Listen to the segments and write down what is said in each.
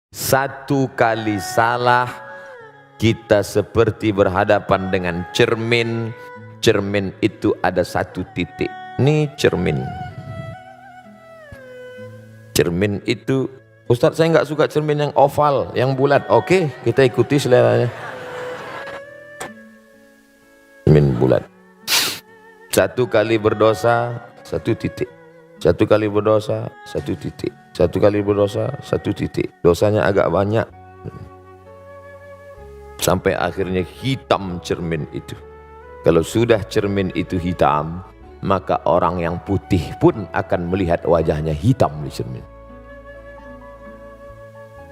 Satu kali salah, kita seperti berhadapan dengan cermin. Cermin itu ada satu titik. Ini cermin. Cermin itu, Ustadz saya nggak suka cermin yang oval, yang bulat. Oke, kita ikuti seleranya. Cermin bulat. Satu kali berdosa, satu titik. Satu kali berdosa, satu titik. Satu kali berdosa, satu titik. Dosanya agak banyak. Sampai akhirnya hitam cermin itu. Kalau sudah cermin itu hitam, maka orang yang putih pun akan melihat wajahnya hitam di cermin.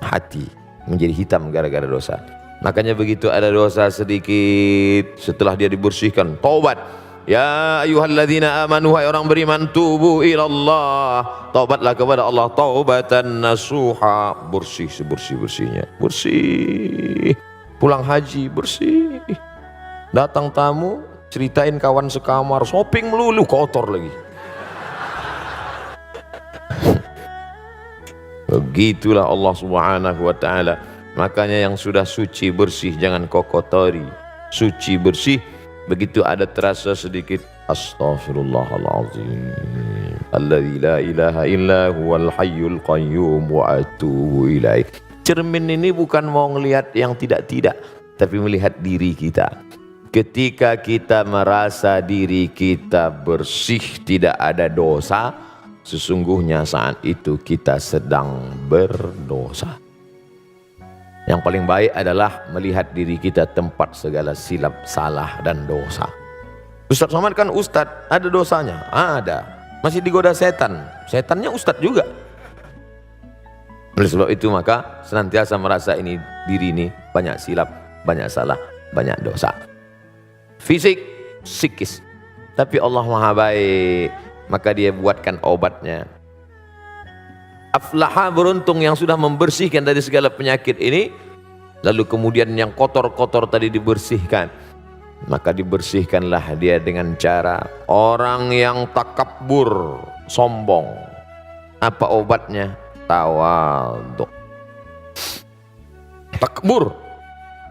Hati menjadi hitam gara-gara dosa. Makanya begitu ada dosa sedikit, setelah dia dibersihkan, taubat. Ya ayyuhalladzina amanu, hai orang beriman, tubu ilallah, taubatlah kepada Allah taubatan nasuha, bersih sebersih-bersihnya, bersih. Pulang haji bersih, datang tamu ceritain kawan sekamar, shopping melulu, kotor lagi. Begitulah Allah Subhanahu wa ta'ala. Makanya yang sudah suci bersih jangan kau kotori. Suci bersih, begitu ada terasa sedikit, astaghfirullahaladzim alladzi la ilaha illa huwal hayyul qayyum wa atubu ilaih. Cermin ini bukan mau ngelihat yang tidak-tidak, tapi melihat diri kita. Ketika kita merasa diri kita bersih, tidak ada dosa, sesungguhnya saat itu kita sedang berdosa. Yang paling baik adalah melihat diri kita tempat segala silap, salah dan dosa. Ustadz Somad kan ustadz, ada dosanya? Ada. Masih digoda setan, setannya ustadz juga. Oleh sebab itu maka senantiasa merasa ini diri ini banyak silap, banyak salah, banyak dosa. Fisik, psikis. Tapi Allah Maha Baik, maka Dia buatkan obatnya. Aflaha, beruntung yang sudah membersihkan dari segala penyakit ini, lalu kemudian yang kotor-kotor tadi dibersihkan. Maka dibersihkanlah dia dengan cara orang yang takabur, sombong. Apa obatnya? Tawadhu. Takbur,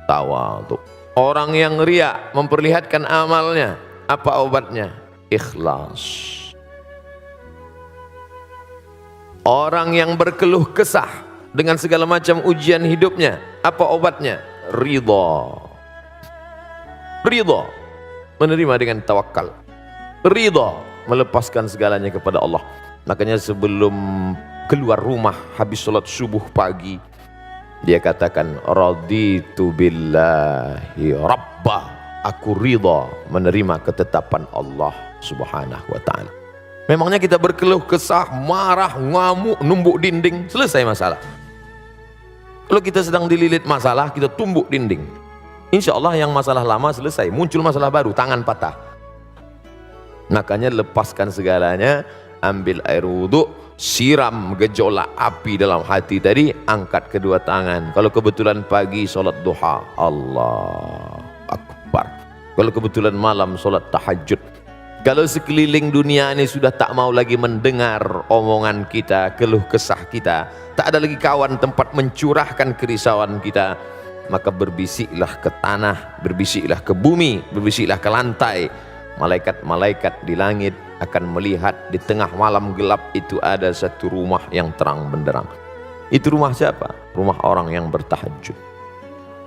tawadhu. Orang yang riya, memperlihatkan amalnya, apa obatnya? Ikhlas. Orang yang berkeluh kesah dengan segala macam ujian hidupnya, apa obatnya? Ridha. Ridha, menerima dengan tawakal. Ridha, melepaskan segalanya kepada Allah. Makanya sebelum keluar rumah habis sholat subuh pagi, dia katakan, raditu billahi rabba, aku ridha menerima ketetapan Allah Subhanahu wa ta'ala. Memangnya kita berkeluh kesah, marah, ngamuk, numbuk dinding, selesai masalah. Kalau kita sedang dililit masalah, kita tumbuk dinding, insya Allah yang masalah lama selesai, muncul masalah baru, tangan patah. Makanya lepaskan segalanya, ambil air wudhu, siram gejolak api dalam hati tadi, angkat kedua tangan. Kalau kebetulan pagi sholat duha, Allah Akbar. Kalau kebetulan malam sholat tahajud. Kalau sekeliling dunia ini sudah tak mau lagi mendengar omongan kita, keluh kesah kita, tak ada lagi kawan tempat mencurahkan kerisauan kita, maka berbisiklah ke tanah, berbisiklah ke bumi, berbisiklah ke lantai. Malaikat-malaikat di langit akan melihat di tengah malam gelap itu ada satu rumah yang terang benderang. Itu rumah siapa? Rumah orang yang bertahajud.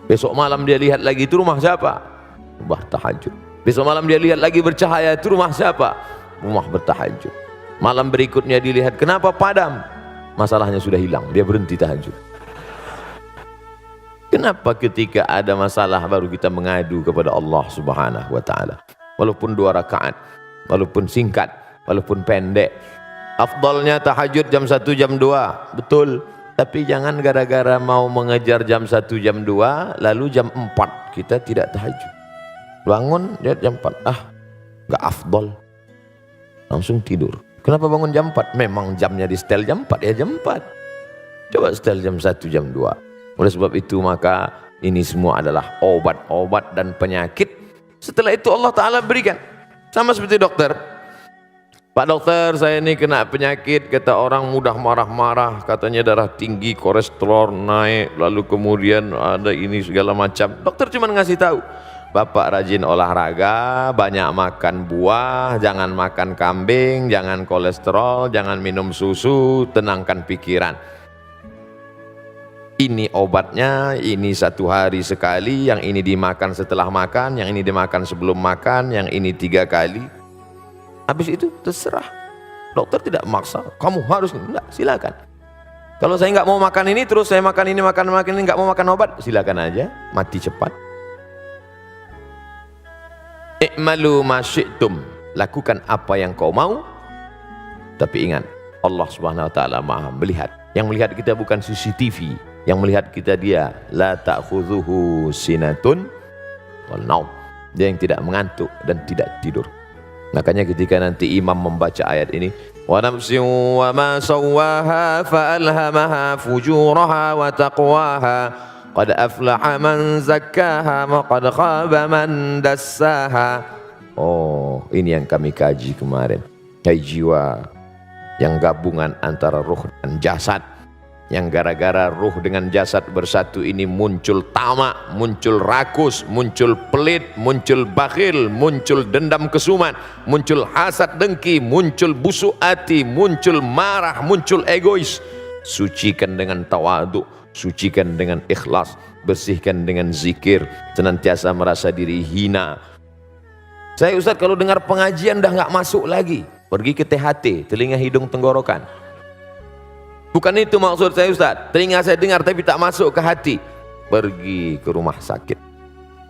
Besok malam dia lihat lagi, itu rumah siapa? Rumah tahajud. Besok malam dia lihat lagi bercahaya, itu rumah siapa? Rumah bertahajud. Malam berikutnya dilihat, kenapa padam? Masalahnya sudah hilang, dia berhenti tahajud. Kenapa ketika ada masalah baru kita mengadu kepada Allah Subhanahu wa ta'ala? Walaupun 2 rakaat, walaupun singkat, walaupun pendek. Afdalnya tahajud jam 1, jam 2, betul. Tapi jangan gara-gara mau mengejar jam 1, jam 2, lalu jam 4 kita tidak tahajud. Bangun lihat jam 4, gak afdal, langsung tidur. Kenapa bangun jam 4? Memang jamnya di setel jam 4, ya jam 4. Coba setel jam 1, jam 2. Oleh sebab itu maka ini semua adalah obat-obat dan penyakit. Setelah itu Allah Ta'ala berikan, sama seperti dokter. Pak dokter, saya ini kena penyakit, kata orang mudah marah-marah, katanya darah tinggi, kolesterol naik, lalu kemudian ada ini segala macam. Dokter cuma ngasih tahu, Bapak rajin olahraga, banyak makan buah, jangan makan kambing, jangan kolesterol, jangan minum susu, tenangkan pikiran. Ini obatnya, ini 1 hari sekali, yang ini dimakan setelah makan, yang ini dimakan sebelum makan, yang ini 3 kali. Habis itu terserah. Dokter tidak memaksa, kamu harus, enggak, silakan. Kalau saya nggak mau makan ini, terus saya makan ini, makan ini, nggak mau makan obat, silakan aja, mati cepat. I'malu ma syi'tum, lakukan apa yang kau mau. Tapi ingat, Allah Subhanahu wa taala Maha melihat. Yang melihat kita bukan CCTV, yang melihat kita Dia. La ta'khudhuhu sinatun wal naum. Dia yang tidak mengantuk dan tidak tidur. Makanya ketika nanti imam membaca ayat ini, wa nafsin wa ma sawwaha fa alhamaha fujuraha wa taqwaha qad aflaha man zakkaha wa qad khaba man dassaha. Oh, ini yang kami kaji kemarin. Hai jiwa yang gabungan antara ruh dan jasad, yang gara-gara ruh dengan jasad bersatu ini muncul tamak, muncul rakus, muncul pelit, muncul bakhil, muncul dendam kesumat, muncul hasad dengki, muncul busuk hati, muncul marah, muncul egois. Sucikan dengan tawadhu, sucikan dengan ikhlas, bersihkan dengan zikir, senantiasa merasa diri hina. Saya Ustaz kalau dengar pengajian dah nggak masuk lagi, pergi ke THT, telinga hidung tenggorokan. Bukan itu maksud saya Ustaz, telinga saya dengar tapi tak masuk ke hati, pergi ke rumah sakit.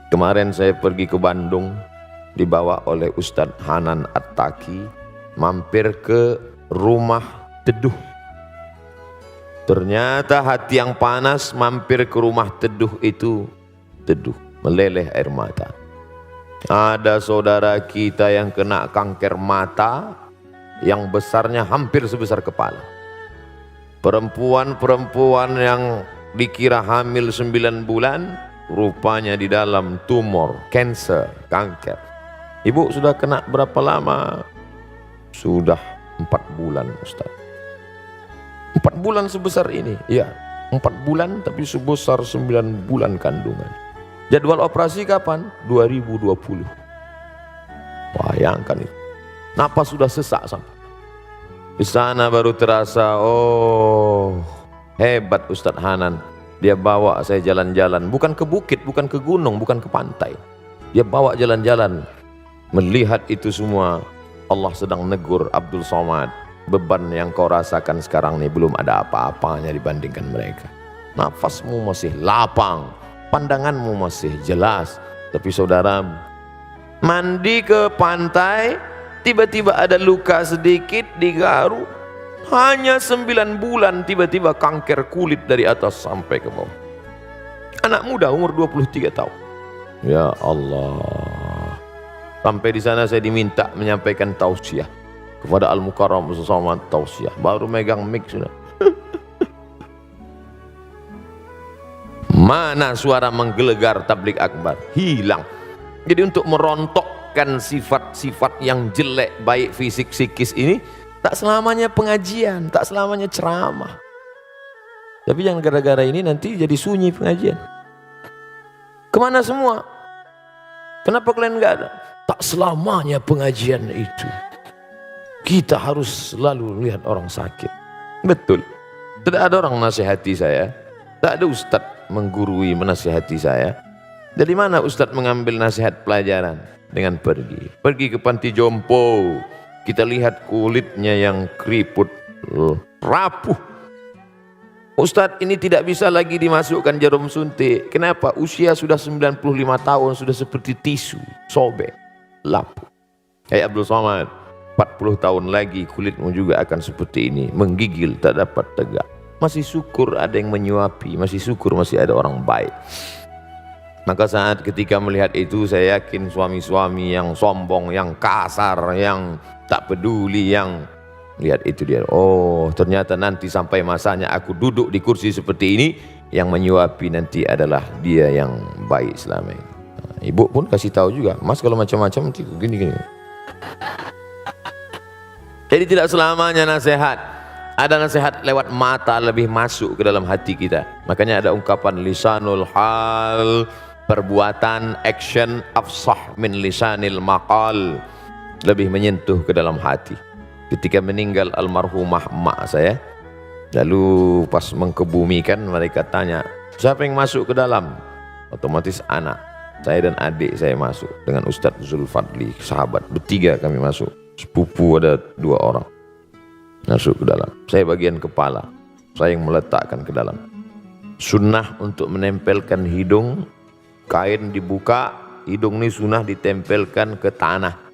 Kemarin saya pergi ke Bandung, dibawa oleh Ustadz Hanan At-Taki, mampir ke rumah teduh. Ternyata hati yang panas mampir ke rumah teduh itu teduh, meleleh air mata. Ada saudara kita yang kena kanker mata yang besarnya hampir sebesar kepala. Perempuan-perempuan yang dikira hamil 9 bulan, rupanya di dalam tumor, cancer, kanker. Ibu sudah kena berapa lama? Sudah 4 bulan Ustaz. 4 bulan sebesar ini? Ya, 4 bulan tapi sebesar 9 bulan kandungan. Jadwal operasi kapan? 2020. Bayangkan itu. Napas sudah sesak sampai. Di sana baru terasa, oh hebat Ustadz Hanan. Dia bawa saya jalan-jalan, bukan ke bukit, bukan ke gunung, bukan ke pantai. Dia bawa jalan-jalan, melihat itu semua. Allah sedang negur, Abdul Somad, beban yang kau rasakan sekarang ini belum ada apa-apanya dibandingkan mereka. Nafasmu masih lapang, pandanganmu masih jelas. Tapi saudara, mandi ke pantai, tiba-tiba ada luka sedikit di garu, hanya 9 bulan tiba-tiba kanker kulit dari atas sampai ke bawah. Anak muda umur 23 tahun. Ya Allah. Sampai di sana saya diminta menyampaikan tausiah kepada Al-Mukarram bersama tausiah. Baru megang mic sudah. Mana suara menggelegar tablik akbar? Hilang. Jadi untuk merontokkan sifat-sifat yang jelek baik fisik psikis ini, tak selamanya pengajian, tak selamanya ceramah. Tapi yang gara-gara ini nanti jadi sunyi pengajian. Kemana semua? Kenapa kalian nggak ada? Tak selamanya pengajian itu. Kita harus selalu lihat orang sakit. Betul. Tidak ada orang menasihati saya. Tak ada ustadz menggurui menasihati saya. Dari mana ustadz mengambil nasihat pelajaran? Dengan pergi. Pergi ke panti jompo. Kita lihat kulitnya yang keriput, rapuh. Ustadz, ini tidak bisa lagi dimasukkan jarum suntik. Kenapa? Usia sudah 95 tahun, sudah seperti tisu, sobek, lapuk. Hai Abdul Somad, 40 tahun lagi kulitmu juga akan seperti ini, menggigil, tak dapat tegak. Masih syukur ada yang menyuapi, masih syukur masih ada orang baik. Maka saat ketika melihat itu, saya yakin suami-suami yang sombong, yang kasar, yang tak peduli, yang lihat itu dia, oh ternyata nanti sampai masanya aku duduk di kursi seperti ini, yang menyuapi nanti adalah dia yang baik selama ini. Nah, ibu pun kasih tahu juga, mas kalau macam-macam nanti gini-gini. Jadi tidak selamanya nasihat. Ada nasihat lewat mata lebih masuk ke dalam hati kita. Makanya ada ungkapan lisanul hal, perbuatan, action afsah min lisanil maqal, lebih menyentuh ke dalam hati. Ketika meninggal almarhumah emak saya, lalu pas mengkebumikan mereka tanya, siapa yang masuk ke dalam? Otomatis anak saya dan adik saya masuk dengan Ustadz Zulfadli, sahabat, bertiga kami masuk. Sepupu ada 2 orang masuk ke dalam. Saya bagian kepala, saya yang meletakkan ke dalam. Sunnah untuk menempelkan hidung, kain dibuka, hidung ini sunnah ditempelkan ke tanah.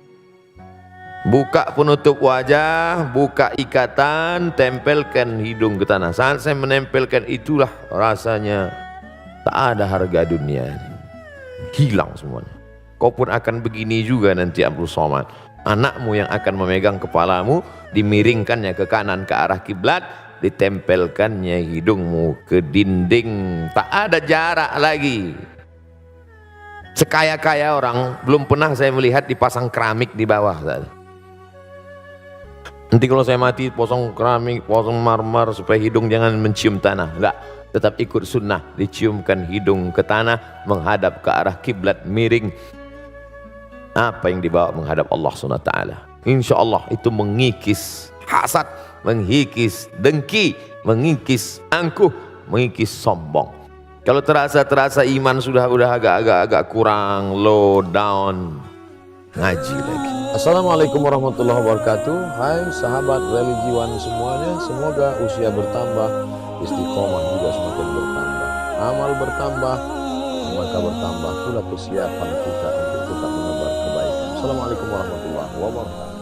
Buka penutup wajah, buka ikatan, tempelkan hidung ke tanah. Saat saya menempelkan itulah rasanya tak ada harga dunia, hilang semuanya. Kau pun akan begini juga nanti Abdul Somad. Anakmu yang akan memegang kepalamu, dimiringkannya ke kanan ke arah kiblat, ditempelkannya hidungmu ke dinding. Tak ada jarak lagi. Sekaya-kaya orang belum pernah saya melihat dipasang keramik di bawah. Nanti kalau saya mati posong keramik, posong marmer supaya hidung jangan mencium tanah. Enggak, tetap ikut sunnah, diciumkan hidung ke tanah, menghadap ke arah kiblat, miring. Apa yang dibawa menghadap Allah SWT. Insya Allah itu mengikis hasad, mengikis dengki, mengikis angkuh, mengikis sombong. Kalau terasa iman sudah agak kurang, low down, ngaji lagi. Assalamualaikum warahmatullahi wabarakatuh. Hai sahabat religiwan semuanya, semoga usia bertambah, istiqomah juga semakin bertambah, amal bertambah, maka bertambah pula kesiapan kita untuk tetap menebar kebaikan. Assalamualaikum warahmatullahi wabarakatuh.